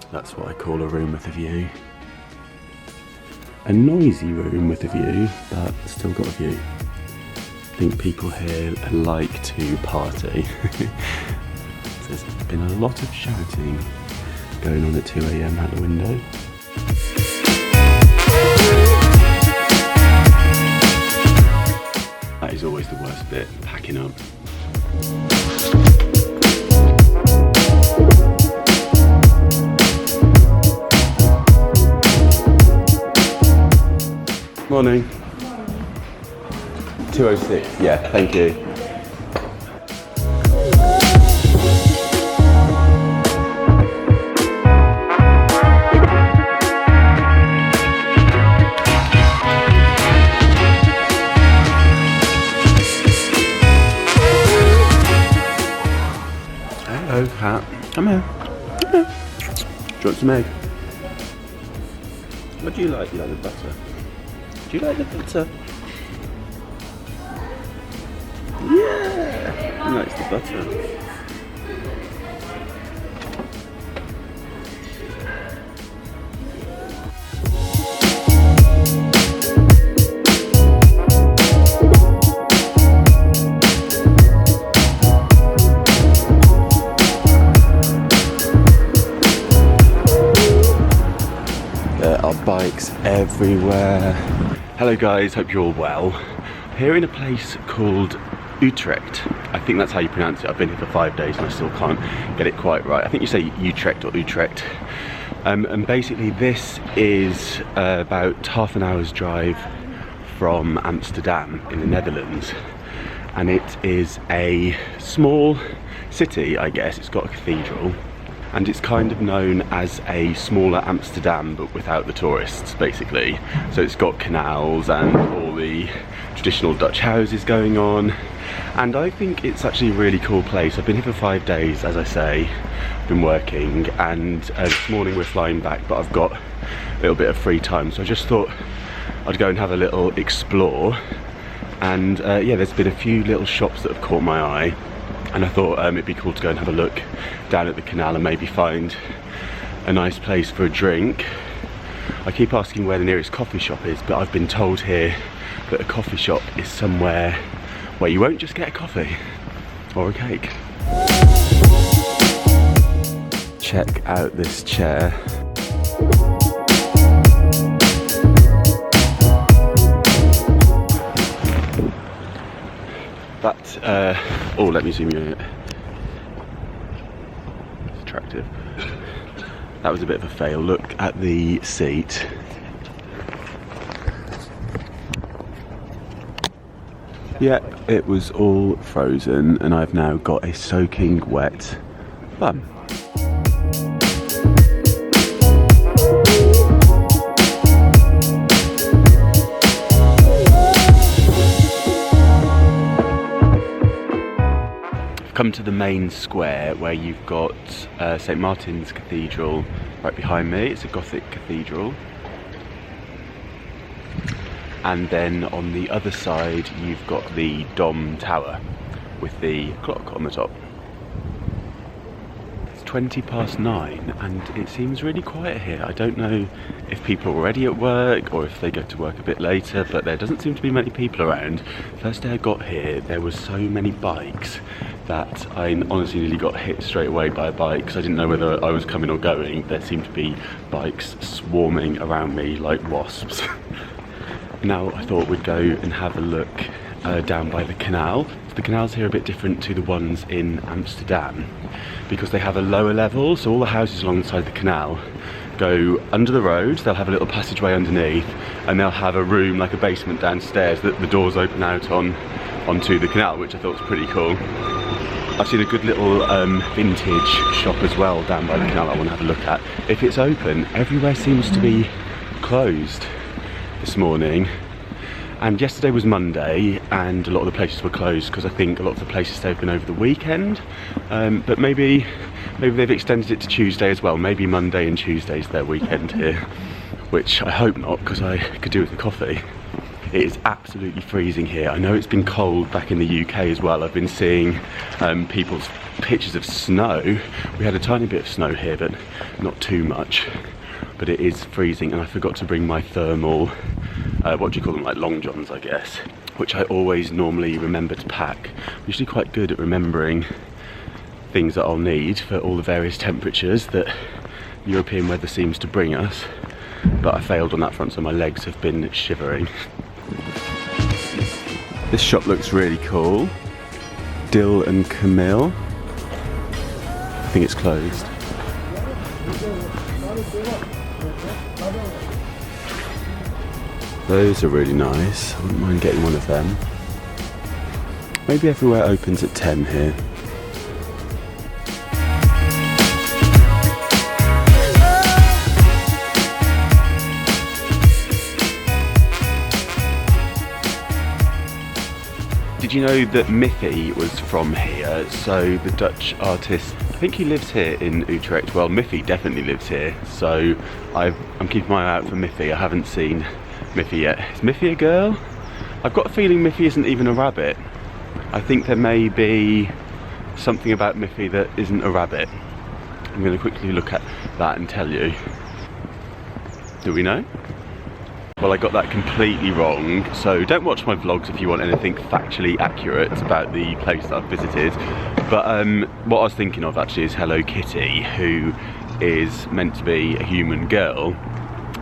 That's what I call a room with a view. A noisy room with a view, but still got a view. I think people here like to party. There's been a lot of shouting going on at 2 AM out the window. That is always the worst bit, packing up. Morning. 206, yeah, thank you. Hello, cat. Come here. Come here. Do you want some egg? What do you like? You like the butter? Do you like the butter? Yeah! He likes the butter. There are bikes everywhere. Hello guys, hope you're all well. Here in a place called Utrecht. I think that's how you pronounce it. I've been here for 5 days and I still can't get it quite right. I think you say Utrecht or Utrecht. And basically this is about half an hour's drive from Amsterdam in the Netherlands. And it is a small city, I guess. It's got a cathedral. And it's kind of known as a smaller Amsterdam, but without the tourists, basically. So it's got canals and all the traditional Dutch houses going on. And I think it's actually a really cool place. I've been here for 5 days, as I say. I've been working, and this morning we're flying back, but I've got a little bit of free time. So I just thought I'd go and have a little explore. And yeah, there's been a few little shops that have caught my eye. And I thought it'd be cool to go and have a look down at the canal and maybe find a nice place for a drink. I keep asking where the nearest coffee shop is, but I've been told here that a coffee shop is somewhere where you won't just get a coffee or a cake. Check out this chair. That, oh, let me zoom you in. It's attractive. That was a bit of a fail. Look at the seat. Yep, it was all frozen and I've now got a soaking wet bum. Come to the main square where you've got St. Martin's Cathedral right behind me. It's a Gothic cathedral. And then on the other side you've got the Dom Tower with the clock on the top. It's 9:20 and it seems really quiet here. I don't know if people are already at work or if they go to work a bit later, but there doesn't seem to be many people around. First day I got here there were so many bikes that I honestly nearly got hit straight away by a bike because I didn't know whether I was coming or going. There seemed to be bikes swarming around me like wasps. Now I thought we'd go and have a look down by the canal. The canals here are a bit different to the ones in Amsterdam because they have a lower level, so all the houses alongside the canal go under the road. They'll have a little passageway underneath and they'll have a room like a basement downstairs that the doors open out onto the canal, which I thought was pretty cool. I've seen a good little vintage shop as well down by the canal I want to have a look at. If it's open, everywhere seems to be closed this morning. And yesterday was Monday and a lot of the places were closed because I think a lot of the places stay open over the weekend. But maybe they've extended it to Tuesday as well. Maybe Monday and Tuesday's their weekend here, which I hope not because I could do with the coffee. It is absolutely freezing here. I know it's been cold back in the UK as well. I've been seeing people's pictures of snow. We had a tiny bit of snow here, but not too much. But it is freezing, and I forgot to bring my thermal, what do you call them, like long johns, I guess, which I always normally remember to pack. I'm usually quite good at remembering things that I'll need for all the various temperatures that European weather seems to bring us, but I failed on that front, so my legs have been shivering. This shop looks really cool. Dill and Camille. I think it's closed. Those are really nice. I wouldn't mind getting one of them. Maybe everywhere opens at 10 here. Did you know that Miffy was from here? So the Dutch artist, I think he lives here in Utrecht. Well, Miffy definitely lives here. So I'm keeping my eye out for Miffy. I haven't seen Miffy yet. Is Miffy a girl? I've got a feeling Miffy isn't even a rabbit. I think there may be something about Miffy that isn't a rabbit. I'm going to quickly look at that and tell you. Do we know? Well, I got that completely wrong, so don't watch my vlogs if you want anything factually accurate about the place that I've visited. But what I was thinking of actually is Hello Kitty, who is meant to be a human girl,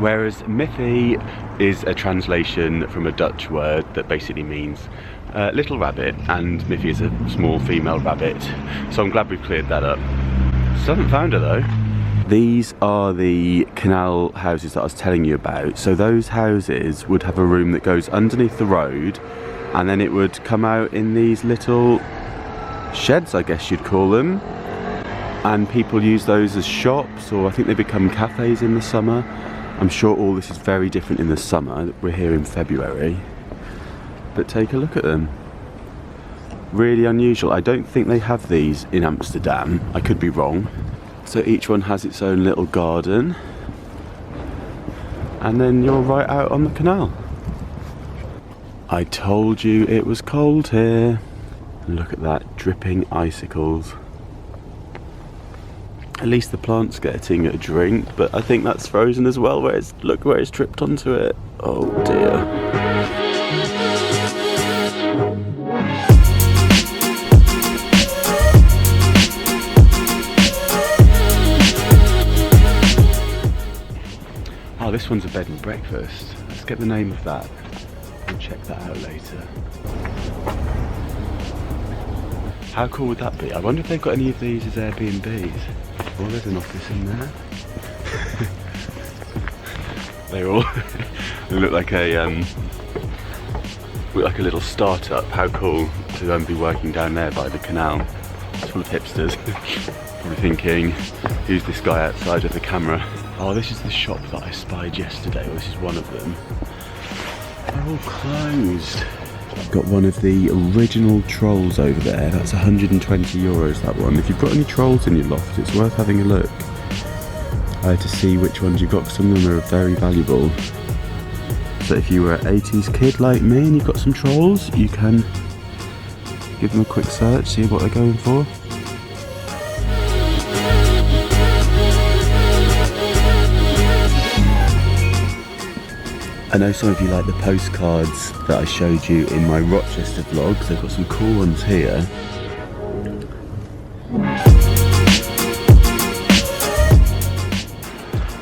whereas Miffy is a translation from a Dutch word that basically means little rabbit, and Miffy is a small female rabbit. So I'm glad we've cleared that up. Still haven't found her though. These are the canal houses that I was telling you about. So those houses would have a room that goes underneath the road, and then it would come out in these little sheds, I guess you'd call them. And people use those as shops, or I think they become cafes in the summer. I'm sure all this is very different in the summer. We're here in February. But take a look at them. Really unusual. I don't think they have these in Amsterdam. I could be wrong. So each one has its own little garden, and then you're right out on the canal. I told you it was cold here. Look at that, dripping icicles. At least the plant's getting a drink, but I think that's frozen as well. Look where it's tripped onto it. Oh dear. Oh, this one's a bed and breakfast. Let's get the name of that. We'll check that out later. How cool would that be? I wonder if they've got any of these as Airbnbs. Oh, there's an office in there. They all look like a little startup. How cool to be working down there by the canal. It's full of hipsters. Probably thinking, who's this guy outside of the camera? Oh, this is the shop that I spied yesterday. Well, this is one of them. They're all closed. I've got one of the original trolls over there. That's 120 euros, that one. If you've got any trolls in your loft, it's worth having a look. I had to see which ones you've got, because some of them are very valuable. So if you were an 80s kid like me and you've got some trolls, you can give them a quick search, see what they're going for. I know some of you like the postcards that I showed you in my Rochester vlogs. They've got some cool ones here.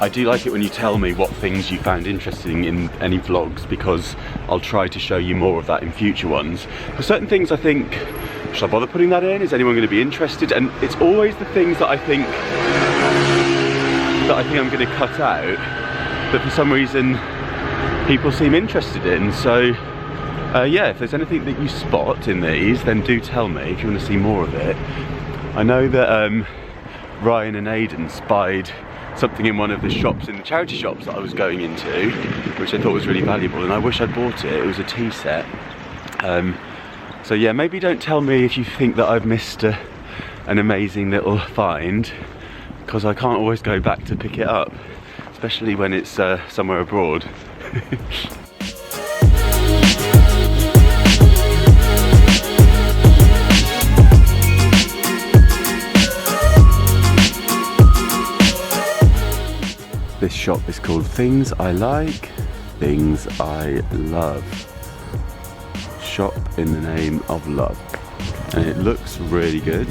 I do like it when you tell me what things you found interesting in any vlogs, because I'll try to show you more of that in future ones. For certain things I think, should I bother putting that in? Is anyone going to be interested? And it's always the things that I think I'm going to cut out, but for some reason people seem interested in. So yeah, if there's anything that you spot in these, then do tell me if you want to see more of it. I know that Ryan and Aidan spied something in one of the shops, in the charity shops that I was going into, which I thought was really valuable, and I wish I'd bought it. It was a tea set. So yeah, maybe don't tell me if you think that I've missed an amazing little find, because I can't always go back to pick it up, especially when it's somewhere abroad. This shop is called Things I Like, Things I Love. Shop in the name of love. And it looks really good.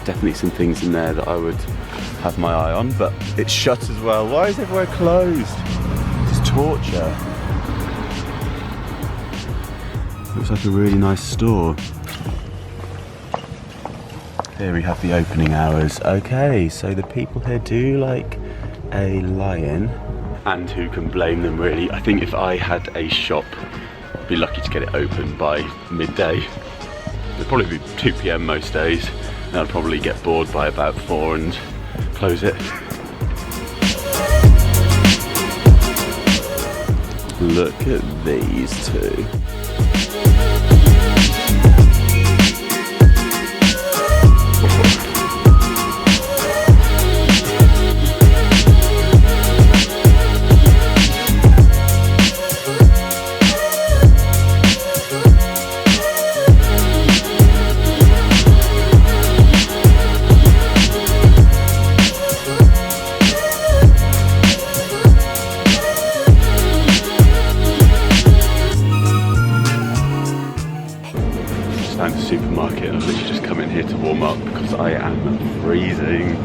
Definitely some things in there that I would have my eye on, but it's shut as well. Why is everywhere closed? It's torture. Looks like a really nice store. Here we have the opening hours. Okay, so the people here do like a lion, and who can blame them really? I think if I had a shop, I'd be lucky to get it open by midday. It'd probably be 2 PM most days, and I'd probably get bored by about 4 and close it. Look at these two. Found a supermarket. I've literally just come in here to warm up because I am freezing.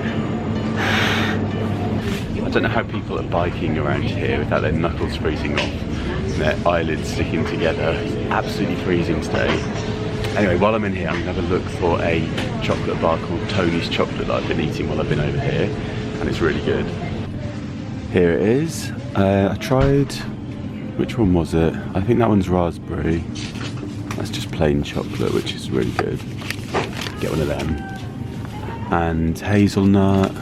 I don't know how people are biking around here without their knuckles freezing off and their eyelids sticking together. It's absolutely freezing today. Anyway, while I'm in here, I'm going to have a look for a chocolate bar called Tony's Chocolate that I've been eating while I've been over here, and it's really good. Here it is. I tried, which one was it? I think that one's raspberry. That's just plain chocolate, which is really good. Get one of them. And hazelnut.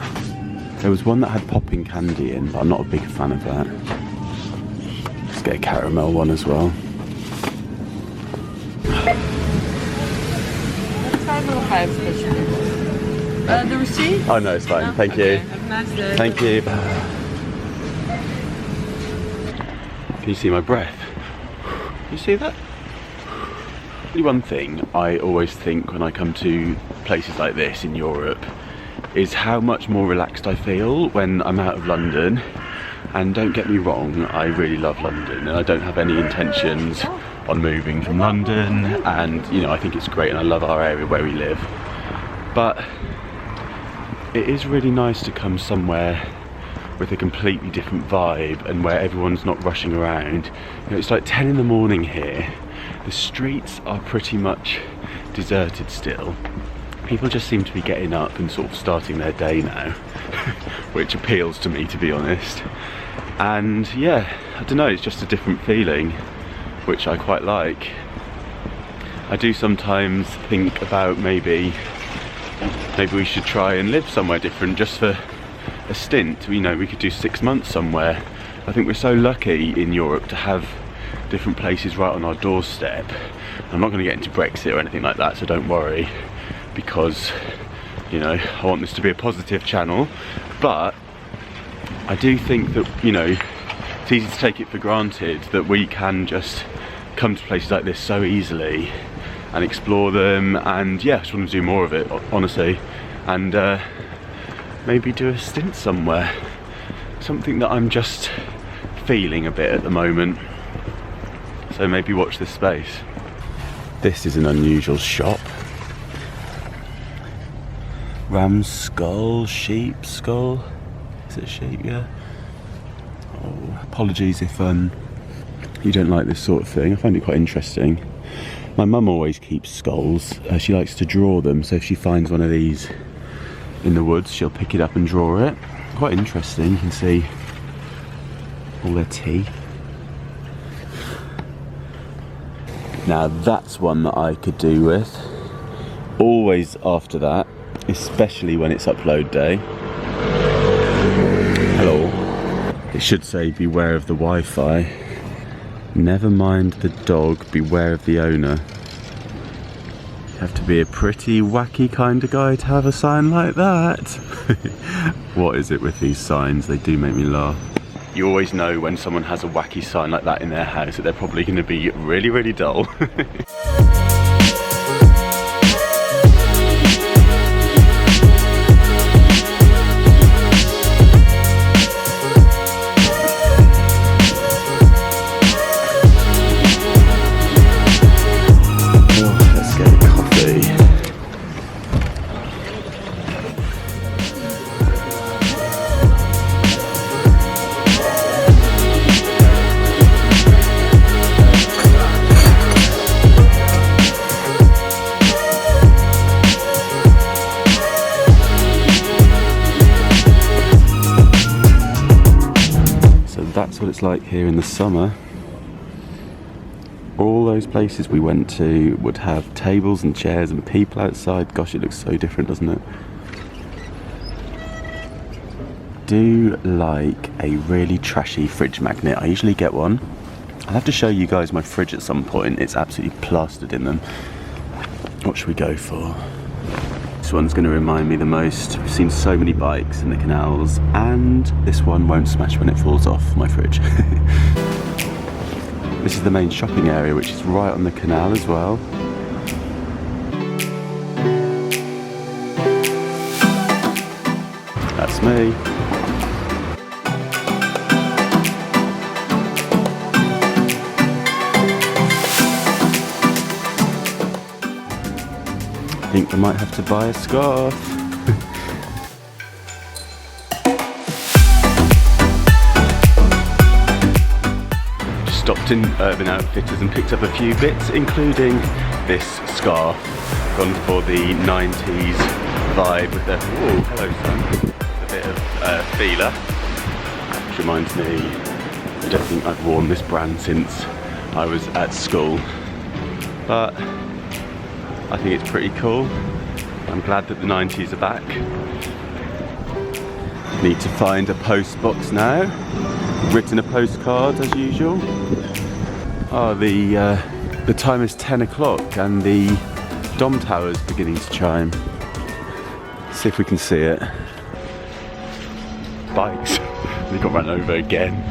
There was one that had popping candy in, but I'm not a big fan of that. Let's get a caramel one as well. The receipt? Oh no, it's fine. No? Thank Okay. you. Have a nice day. Thank you. Can you see my breath? You see that? One thing I always think when I come to places like this in Europe is how much more relaxed I feel when I'm out of London. And don't get me wrong, I really love London and I don't have any intentions on moving from London, and you know, I think it's great and I love our area where we live. But it is really nice to come somewhere with a completely different vibe and where everyone's not rushing around. You know, it's like 10 in the morning here. The streets are pretty much deserted still. People just seem to be getting up and sort of starting their day now, which appeals to me, to be honest. And yeah, I don't know, it's just a different feeling, which I quite like. I do sometimes think about maybe we should try and live somewhere different just for a stint. You know, we could do 6 months somewhere. I think we're so lucky in Europe to have different places right on our doorstep. I'm not going to get into Brexit or anything like that, so don't worry, because you know, I want this to be a positive channel. But I do think that, you know, it's easy to take it for granted that we can just come to places like this so easily and explore them, and yeah, I just want to do more of it, honestly, and maybe do a stint somewhere. Something that I'm just feeling a bit at the moment. So maybe watch this space. This is an unusual shop. Ram skull, sheep skull. Is it sheep? Yeah. Oh, apologies if you don't like this sort of thing. I find it quite interesting. My mum always keeps skulls. She likes to draw them, so if she finds one of these in the woods, she'll pick it up and draw it. Quite interesting. You can see all their teeth. Now that's one that I could do with. Always after that, especially when it's upload day. Hello. It should say beware of the Wi-Fi. Never mind the dog, beware of the owner. You have to be a pretty wacky kind of guy to have a sign like that. What is it with these signs? They do make me laugh. You always know when someone has a wacky sign like that in their house that they're probably going to be really, really dull. it's like here in the summer. All those places we went to would have tables and chairs and people outside. Gosh, it looks so different, doesn't it? Do like a really trashy fridge magnet. I usually get one. I'll have to show you guys my fridge at some point. It's absolutely plastered in them. What should we go for? This one's going to remind me the most. I've seen so many bikes in the canals, and this one won't smash when it falls off my fridge. This is the main shopping area, which is right on the canal as well. That's me. I think I might have to buy a scarf. Just stopped in Urban Outfitters and picked up a few bits, including this scarf. Gone for the 90s vibe with the, oh, hello sun, a bit of feeler. Which reminds me, I don't think I've worn this brand since I was at school. But I think it's pretty cool. I'm glad that the 90s are back. Need to find a post box now. Written a postcard as usual. Oh, the time is 10 o'clock and the Dom Tower is beginning to chime. See if we can see it. Bikes. We got run over again.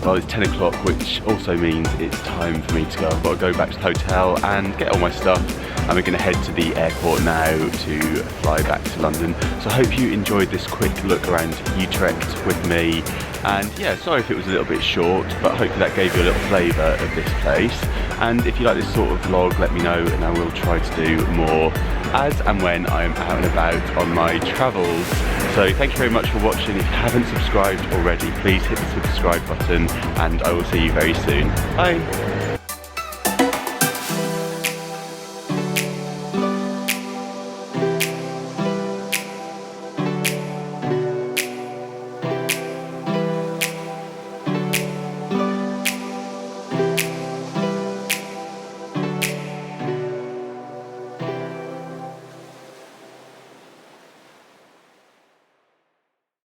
Well, it's 10 o'clock, which also means it's time for me to go. I've got to go back to the hotel and get all my stuff, and we're going to head to the airport now to fly back to London. So I hope you enjoyed this quick look around Utrecht with me. And yeah, sorry if it was a little bit short, but hopefully that gave you a little flavour of this place. And if you like this sort of vlog, let me know, and I will try to do more as and when I am out and about on my travels. So thank you very much for watching. If you haven't subscribed already, please hit the subscribe button, and I will see you very soon. Bye!